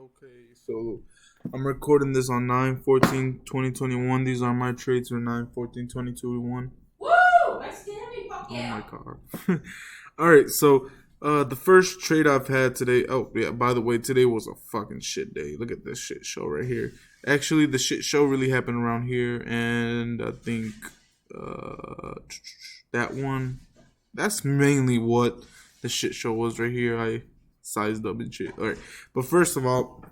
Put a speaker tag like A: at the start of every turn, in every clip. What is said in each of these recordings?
A: Okay, so I'm recording this on 9/14/2021. These are my trades for 9/14/2021.
B: Woo! Let's get me, fuck
A: Oh
B: yeah.
A: my god. All right, so the first trade I've had today. Oh yeah, by the way, today was a fucking shit day. Look at this shit show right here. Actually, the shit show really happened around here, and I think that one. That's mainly what the shit show was right here. I sized up and shit. All right, but first of all,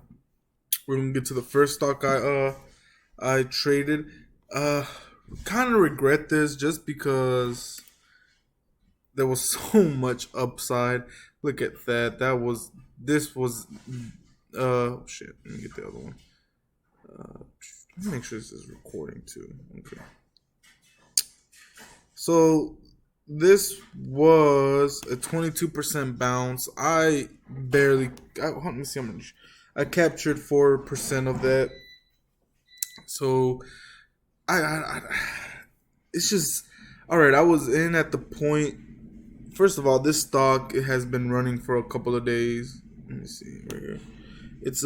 A: we're gonna get to the first stock I traded. Uh, Kind of regret this just because there was so much upside. Look at that. This was shit. Let me get the other one. Let me make sure this is recording too. Okay. So this was a 22% bounce. Let me see how much. I captured 4% of that. So I it's just all right. I was in at the point. First of all, this stock it has been running for a couple of days. Let me see right here. It's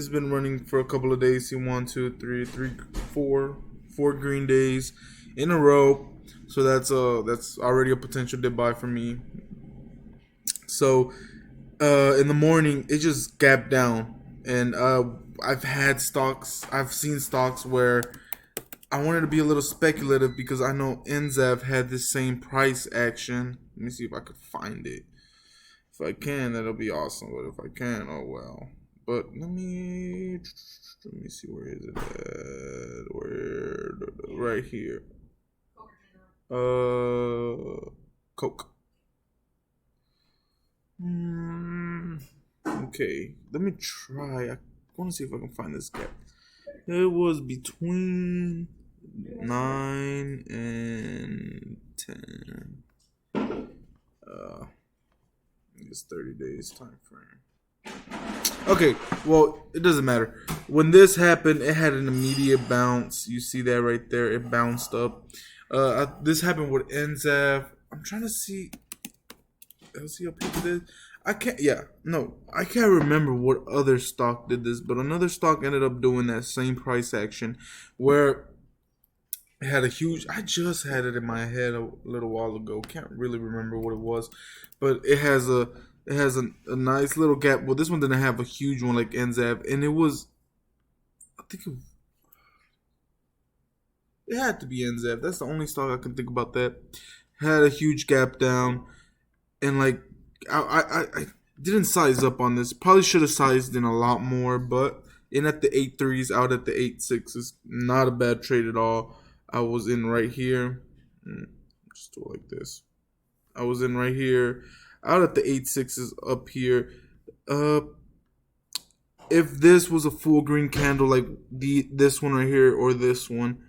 A: been running for a couple of days. See, one, two, three, four green days in a row. So that's already a potential dip buy for me. So in the morning it just gapped down, and I've seen stocks where I wanted to be a little speculative because I know NZAV had the same price action. Let me see if I could find it. If I can, that'll be awesome. But if I can't, oh well. But let me see, where is it at? Where right here. Coke. Okay, let me try. I want to see if I can find this gap. It was between 9 and 10. It's 30 days time frame. Okay, well, it doesn't matter. When this happened, it had an immediate bounce. You see that right there? It bounced up. This happened with NZAV. I'm trying to see. Let's see how people did. I can't. Yeah, no, I can't remember what other stock did this, but another stock ended up doing that same price action, where it had a huge. I just had it in my head a little while ago. Can't really remember what it was, but it has a nice little gap. Well, this one didn't have a huge one like NZAB, and it was. I think it had to be NZAB. That's the only stock I can think about that had a huge gap down, and like I didn't size up on this. Probably should have sized in a lot more, but in at the 8.3s, out at the 8.6s, not a bad trade at all. I was in right here. Just do it like this. I was in right here, out at the 8.6s, up here. Uh, if this was a full green candle like this one right here or this one,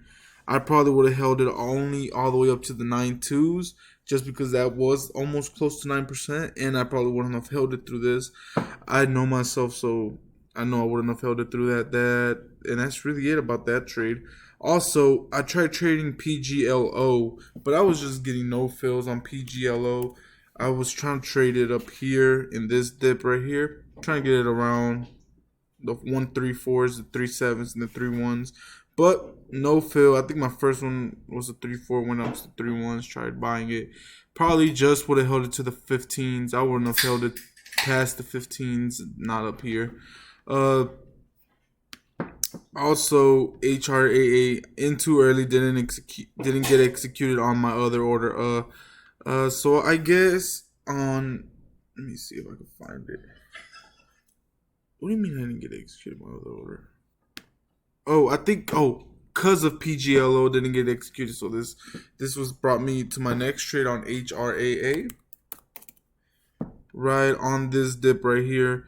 A: I probably would have held it only all the way up to the 9.2s, just because that was almost close to 9%, and I probably wouldn't have held it through this. I know myself, so I know I wouldn't have held it through and that's really it about that trade. Also, I tried trading PGLO, but I was just getting no fills on PGLO. I was trying to trade it up here in this dip right here, trying to get it around the 1.34s, the 3.7s, and the 3.1s. But no fill. I think my first one was a 3.4, went up to 3.1s, tried buying it. Probably just would have held it to the 15s. I wouldn't have held it past the 15s, not up here. Also, HRAA in too early didn't get executed on my other order. So I guess on, let me see if I can find it. What do you mean I didn't get executed on my other order? Oh, I think because of PGLO didn't get executed. So this was brought me to my next trade on HRAA. Right on this dip right here.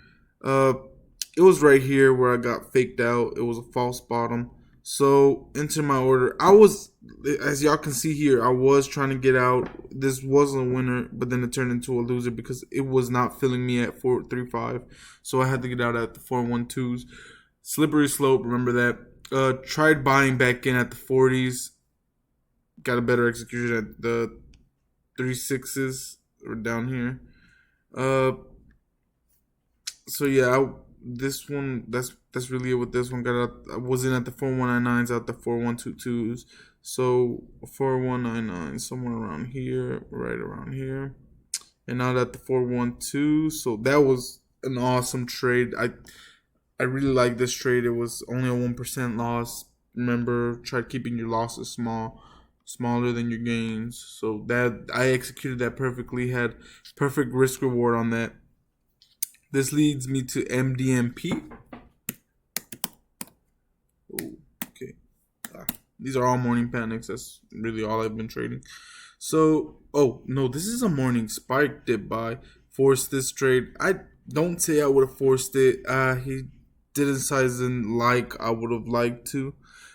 A: It was right here where I got faked out. It was a false bottom. So into my order, as y'all can see here, I was trying to get out. This was a winner, but then it turned into a loser because it was not filling me at 4.35. So I had to get out at the 4.12s. Slippery slope, remember that. Tried buying back in at the 40s. Got a better execution at the 3.6s or down here. So yeah, this one, that's really it with this one. Got out, I wasn't at the 4199s, out the 4122s. So 4199, somewhere around here, right around here, and out at the 412. So that was an awesome trade. I really like this trade. It was only a 1% loss. Remember, try keeping your losses smaller than your gains. So that I executed that perfectly. Had perfect risk reward on that. This leads me to MDMP. Oh, okay. These are all morning panics. That's really all I've been trading. So, oh no, this is a morning spike dip buy. Forced this trade. I don't say I would have forced it. He didn't size in like I would have liked to.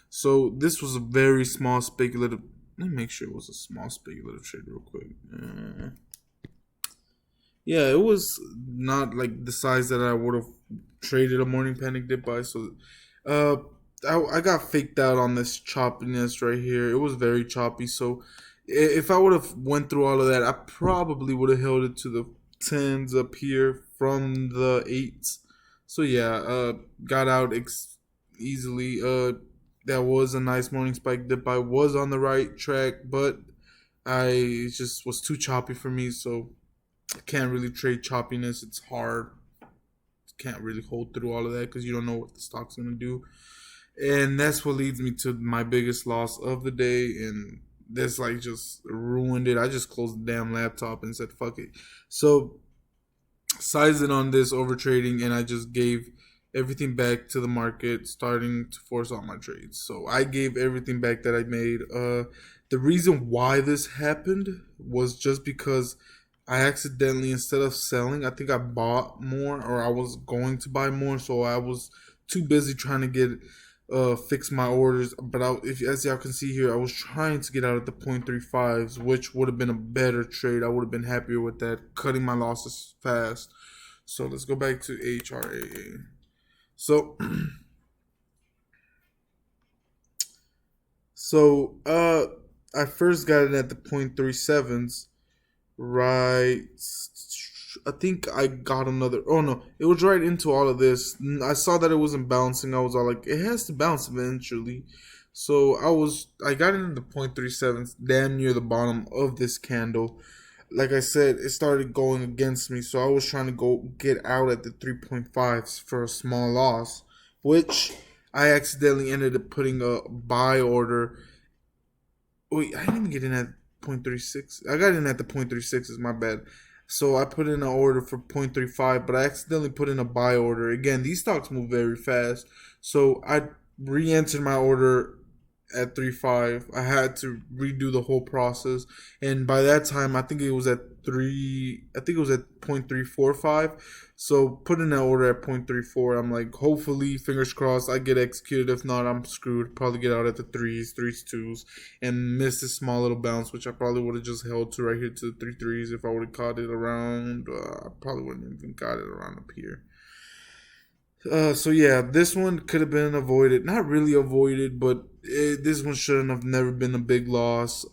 A: So this was a very small speculative. Let me make sure it was a small speculative trade real quick. Yeah, it was not like the size that I would have traded a morning panic dip by. So, uh, I got faked out on this choppiness right here. It was very choppy. So, if I would have went through all of that, I probably would have held it to the tens up here from the eights. So yeah, got out easily. That was a nice morning spike dip. I was on the right track, but I just was too choppy for me. So I can't really trade choppiness. It's hard. Can't really hold through all of that because you don't know what the stock's gonna do. And that's what leads me to my biggest loss of the day. And this like just ruined it. I just closed the damn laptop and said fuck it. So sized it on this over trading, and I just gave everything back to the market, starting to force all my trades. So I gave everything back that I made. The reason why this happened was just because I accidentally, instead of selling, I think I bought more, or I was going to buy more. So I was too busy trying to get fix my orders. But if as y'all can see here, I was trying to get out at the 0.35s, which would have been a better trade. I would have been happier with that, cutting my losses fast. So let's go back to HRAA. So I first got it at the 0.37s. Right. I think I got another. Oh no, it was right into all of this. I saw that it wasn't bouncing. I was all like, it has to bounce eventually. So I got into the 0.37s, damn near the bottom of this candle. Like I said, it started going against me. So I was trying to go get out at the 3.5s for a small loss, which I accidentally ended up putting a buy order. Wait, I didn't even get in at 0.36. I got in at the 0.36s, my bad. So I put in an order for 0.35, but I accidentally put in a buy order. Again, these stocks move very fast. So I re-entered my order at 3.5. I had to redo the whole process. And by that time, I think it was at 0.345. So put in that order at 0.34. I'm like, hopefully, fingers crossed, I get executed. If not, I'm screwed. Probably get out at the 3s, 2s, and miss this small little bounce, which I probably would have just held to right here to the 3s if I would have caught it around. I probably wouldn't even got it around up here. So yeah, this one could have been avoided. Not really avoided, but this one shouldn't have never been a big loss.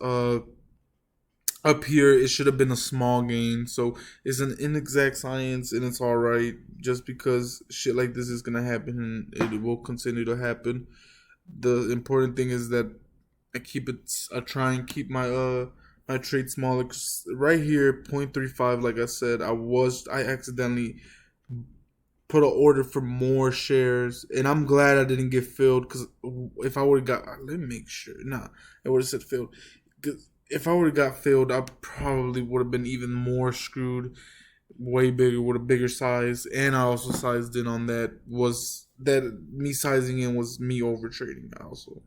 A: Up here, it should have been a small gain. So it's an inexact science, and it's all right. Just because shit like this is gonna happen, and it will continue to happen. The important thing is that I try and keep my trade smaller. 'Cause right here, 0.35. Like I said, I accidentally put an order for more shares, and I'm glad I didn't get filled, because if I would have got, let me make sure, it would have said filled. Cause if I would have got filled, I probably would have been even more screwed, way bigger, with a bigger size, and I also sized in on that. Was that me sizing in was me over trading also.